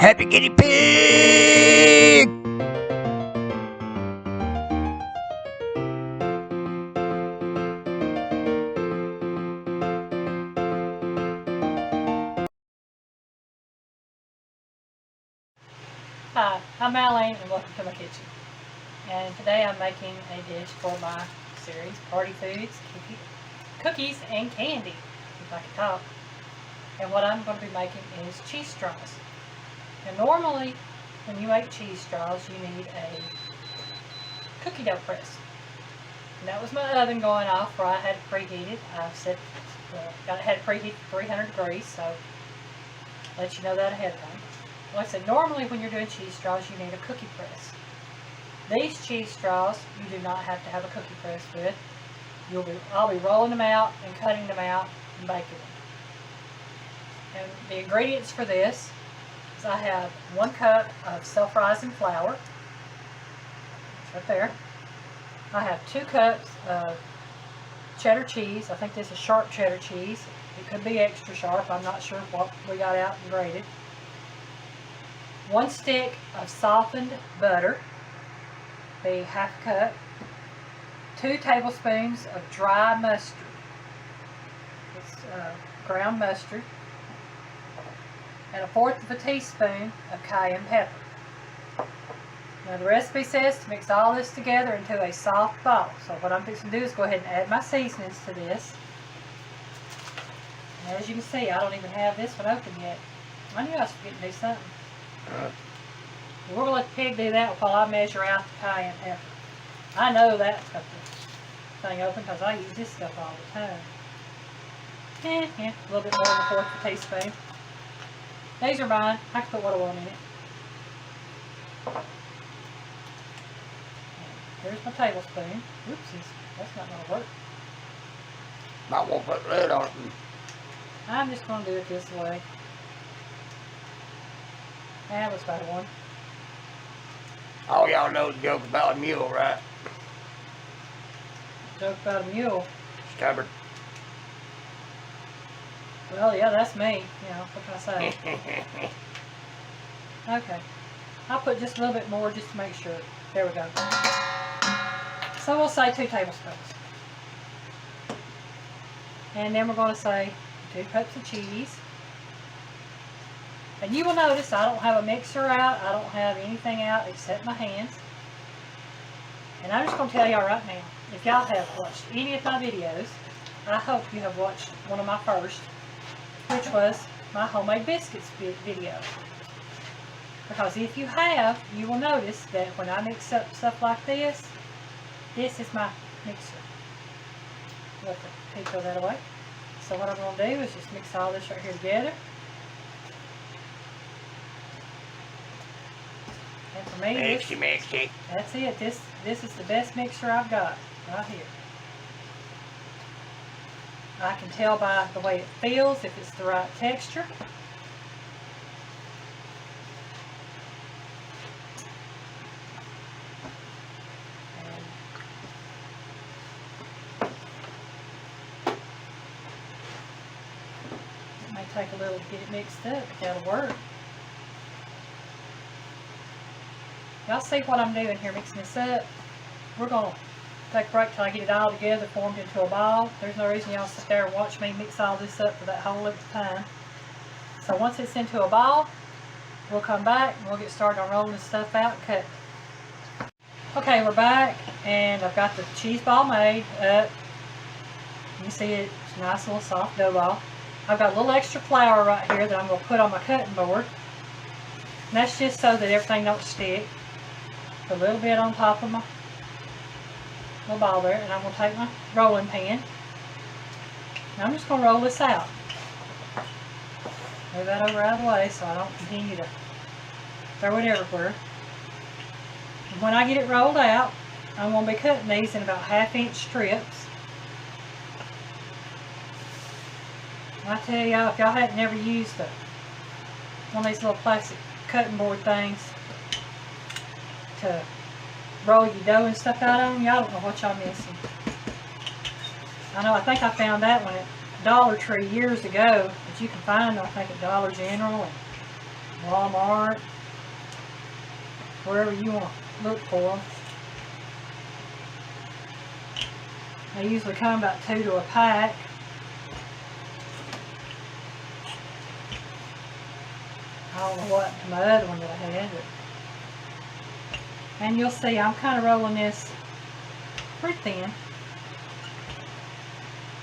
Happy guinea pig! Hi, I'm Marlene and welcome to my kitchen. And today I'm making a dish for my series, Party Foods, Cookies and Candy, if I can talk. And what I'm going to be making is cheese straws. And normally, when you make cheese straws, you need a cookie dough press. And that was my oven going off where I had it preheated. I've set, got it had it preheated to 300 degrees, so let you know that ahead of time. Like I said, normally when you're doing cheese straws, you need a cookie press. These cheese straws, you do not have to have a cookie press with. I'll be rolling them out and cutting them out and baking them. And the ingredients for this is I have 1 cup of self-rising flour. It's right there. I have 2 cups of cheddar cheese. I think this is sharp cheddar cheese. It could be extra sharp. I'm not sure what we got out and grated. 1 stick of softened butter, be ½ cup. 2 tablespoons of dry mustard. It's ground mustard. And 1/4 teaspoon of cayenne pepper. Now the recipe says to mix all this together into a soft ball. So what I'm fixing to do is go ahead and add my seasonings to this. And as you can see, I don't even have this one open yet. I knew I was forgetting to do something. We're going to let the pig do that while I measure out the cayenne pepper. I know that's got the thing open because I use this stuff all the time. A little bit more than 1/4 teaspoon. These are mine. I can put what I want in it. Here's my tablespoon. Oopsies, that's not going to work. I won't put red on it. I'm just going to do it this way. That was about 1. All y'all know the joke about a mule, right? Joke about a mule. Stubborn. Well, yeah, that's me. You know, what can I say? Okay. I'll put just a little bit more just to make sure. There we go. So we'll say 2 tablespoons. And then we're going to say 2 cups of cheese. And you will notice I don't have a mixer out. I don't have anything out except my hands. And I'm just going to tell y'all right now, if y'all have watched any of my videos, I hope you have watched one of my first, which was my homemade biscuits video. Because if you have, you will notice that when I mix up stuff like this is my mixer. Let the pig throw that away. So what I'm going to do is just mix all this right here together. And for me, Mixy. that's it. This is the best mixer I've got right here. I can tell by the way it feels if it's the right texture. It may take a little to get it mixed up, but that'll work. Y'all see what I'm doing here, mixing this up? We're going to take a break till I get it all together, formed into a ball. There's no reason y'all sit there and watch me mix all this up for that whole length of time. So once it's into a ball, we'll come back and we'll get started on rolling this stuff out and cut. Okay, we're back and I've got the cheese ball made up. You see it's a nice little soft dough ball. I've got a little extra flour right here that I'm going to put on my cutting board. And that's just so that everything don't stick. Put a little bit on top of my little ball there, and I'm going to take my rolling pin. And I'm just going to roll this out. Move that over out of the way so I don't continue to throw it everywhere. And when I get it rolled out, I'm going to be cutting these in about 1/2-inch strips. And I tell y'all, if y'all hadn't never used one of these little plastic cutting board things to roll your dough and stuff out on, y'all don't know what y'all missing. I think I found that one at Dollar Tree years ago, but you can find them I think at Dollar General and Walmart, wherever you want to look for them. They usually come about 2 to a pack. I don't know what my other one that I had, but, and you'll see I'm kind of rolling this pretty thin.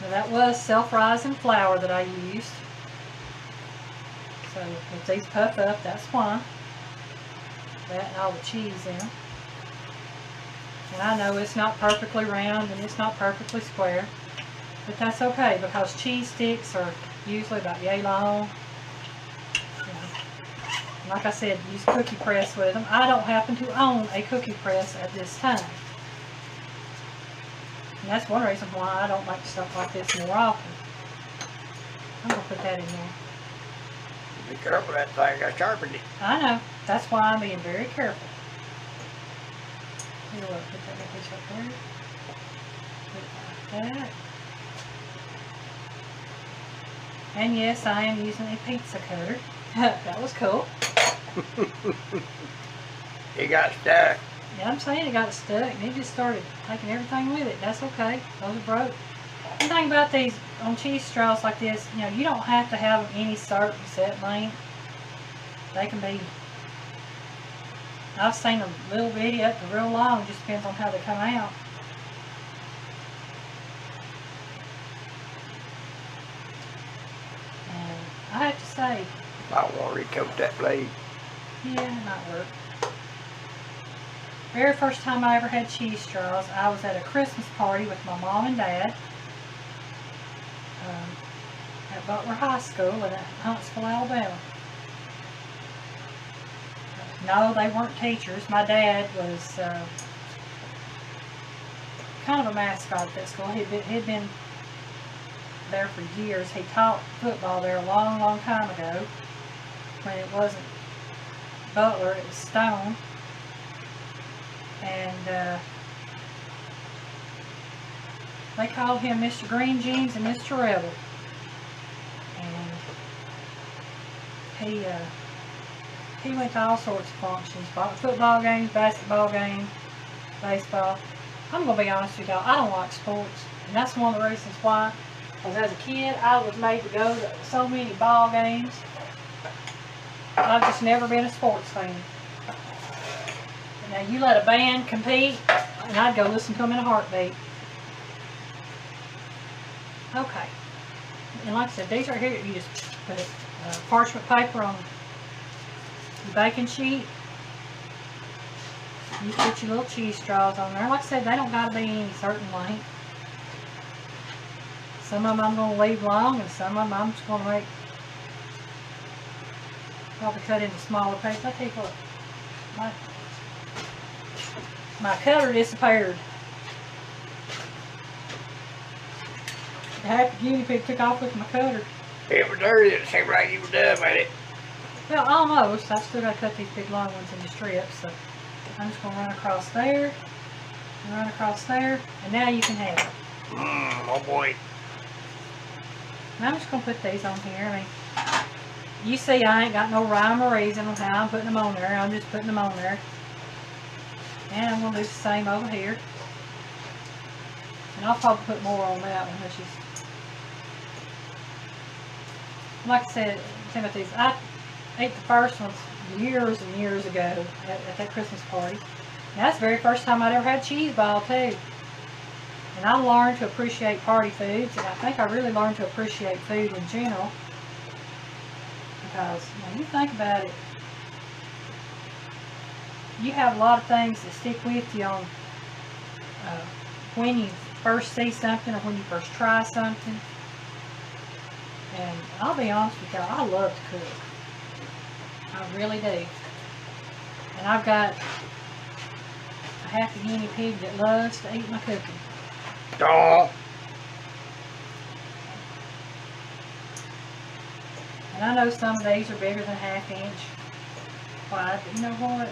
Now that was self-rising flour that I used. So if these puff up, that's why. That and all the cheese in them. And I know it's not perfectly round and it's not perfectly square, but that's okay because cheese sticks are usually about yay long. Like I said, use cookie press with them. I don't happen to own a cookie press at this time. And that's one reason why I don't make stuff like this more often. I'm going to put that in there. Be careful, that thing, I sharpened it. I know. That's why I'm being very careful. Here, look, put that piece right there. Put it like that. And yes, I am using a pizza cutter. That was cool. It got stuck. Yeah, I'm saying it got stuck and it just started taking everything with it. That's okay. Those are broke. The thing about these on cheese straws like this, you know, you don't have to have them any certain set length. They can be, I've seen them little bitty up to real long, just depends on how they come out. And I have to say, I want to recoat that blade. yeah, it might work. Very first time I ever had cheese straws, I was at a Christmas party with my mom and dad at Butler High School in Huntsville, Alabama. No, they weren't teachers. My dad was kind of a mascot at that school. He'd been there for years. He taught football there a long, long time ago when it wasn't Butler, it was Stone. And they called him Mr. Green Jeans and Mr. Rebel. And he went to all sorts of functions, football games, basketball games, baseball. I'm going to be honest with y'all, I don't like sports. And that's one of the reasons why. Because as a kid, I was made to go to so many ball games. I've just never been a sports fan. Now you let a band compete, and I'd go listen to them in a heartbeat. Okay. And like I said, these right here, you just put parchment paper on the baking sheet. You put your little cheese straws on there. Like I said, they don't got to be any certain length. Some of them I'm going to leave long, and some of them I'm just going to make, probably cut into smaller pieces. I'll tell you what, my cutter disappeared. The happy guinea pig took off with my cutter. It was dirty. It seemed like you were done with it. Well, almost. I've still got to cut these big long ones into strips. So I'm just going to run across there, and run across there, and now you can have it. Oh boy. And I'm just going to put these on here. I mean, you see I ain't got no rhyme or reason on how I'm putting them on there. I'm just putting them on there. And I'm going to do the same over here. And I'll probably put more on that one. Which is, like I said, Timothy's, I ate the first ones years and years ago at that Christmas party. And that's the very first time I'd ever had cheese ball too. And I learned to appreciate party foods, and I think I really learned to appreciate food in general. Because when you think about it, you have a lot of things that stick with you on when you first see something or when you first try something. And I'll be honest with y'all, I love to cook. I really do. And I've got a happy guinea pig that loves to eat my cooking. Oh. And I know some of these are bigger than ½ inch wide, but you know what?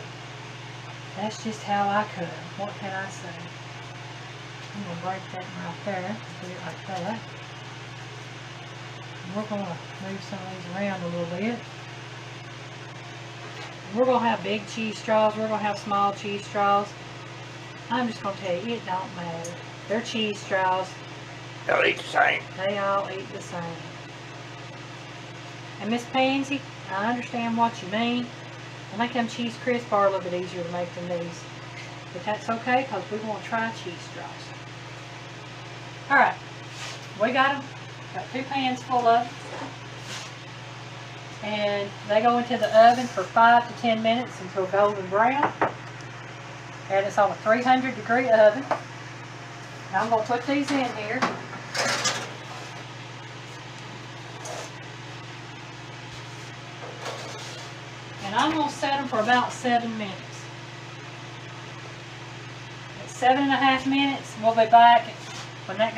That's just how I cook. What can I say? I'm going to break that right there and put it like that. And we're going to move some of these around a little bit. We're going to have big cheese straws. We're going to have small cheese straws. I'm just going to tell you, it don't matter. They're cheese straws. They'll eat the same. They all eat the same. And Miss Pansy, I understand what you mean. When they come cheese crisp are a little bit easier to make than these. But that's okay, because we want to try cheese straws. Alright, we got them. Got 2 pans full of them. And they go into the oven for 5 to 10 minutes until golden brown. And it's on a 300-degree oven. Now I'm going to put these in here. And I'm going to set them for about 7 minutes. At 7.5 minutes, we'll be back when that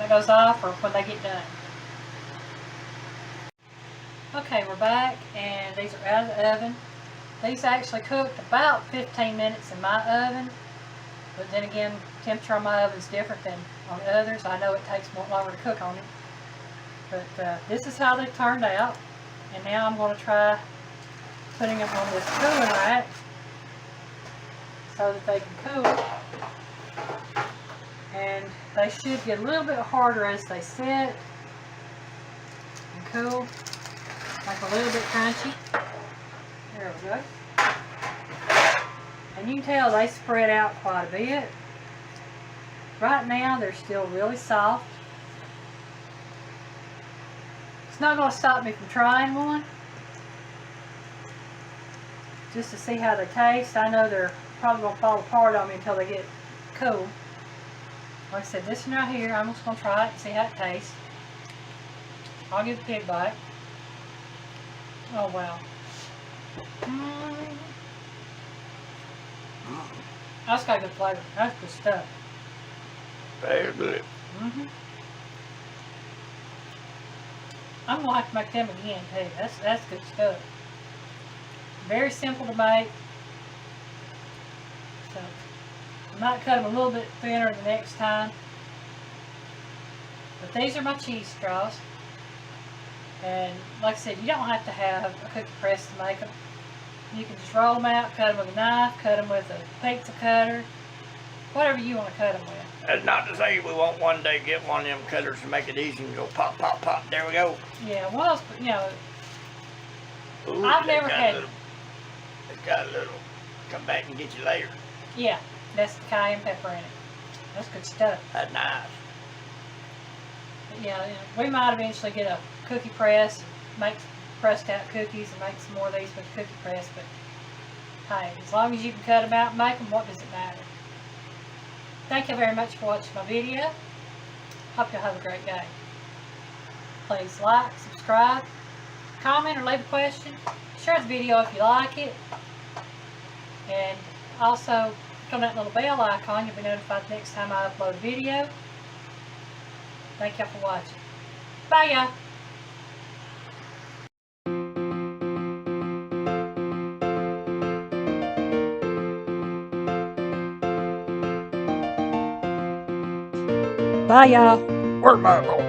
goes off or when they get done. Okay, we're back, and these are out of the oven. These actually cooked about 15 minutes in my oven, but then again, temperature on my oven is different than on others. I know it takes more longer to cook on it, but this is how they turned out. And now I'm going to try putting them on this cooling rack so that they can cool. And they should get a little bit harder as they set and cool. Like a little bit crunchy. There we go. And you can tell they spread out quite a bit. Right now they're still really soft. It's not going to stop me from trying one. Just to see how they taste. I know they're probably going to fall apart on me until they get cool. Like I said, this one right here, I'm just going to try it and see how it tastes. I'll give the pig bite. Oh wow. That's got good flavor. That's good stuff. Very good. I'm gonna have to make them again too. That's good stuff. Very simple to make. So I might cut them a little bit thinner the next time. But these are my cheese straws. And like I said, you don't have to have a cookie press to make them. You can just roll them out, cut them with a knife, cut them with a pizza cutter, whatever you want to cut them with. That's not to say we won't one day get one of them cutters to make it easy and go pop, pop, pop. There we go. Yeah, well, you know, Ooh, I've never had. It's got a little. Come back and get you later. Yeah, that's the cayenne pepper in it. That's good stuff. That's nice. But yeah, we might eventually get a cookie press, make pressed out cookies and make some more of these with a cookie press, but hey, as long as you can cut them out and make them, what does it matter? Thank you very much for watching my video. Hope you'll have a great day. Please like, subscribe, comment, or leave a question. Share the video if you like it. And also, click on that little bell icon. You'll be notified next time I upload a video. Thank you for watching. Bye, y'all. Bye, y'all. Where's my boy?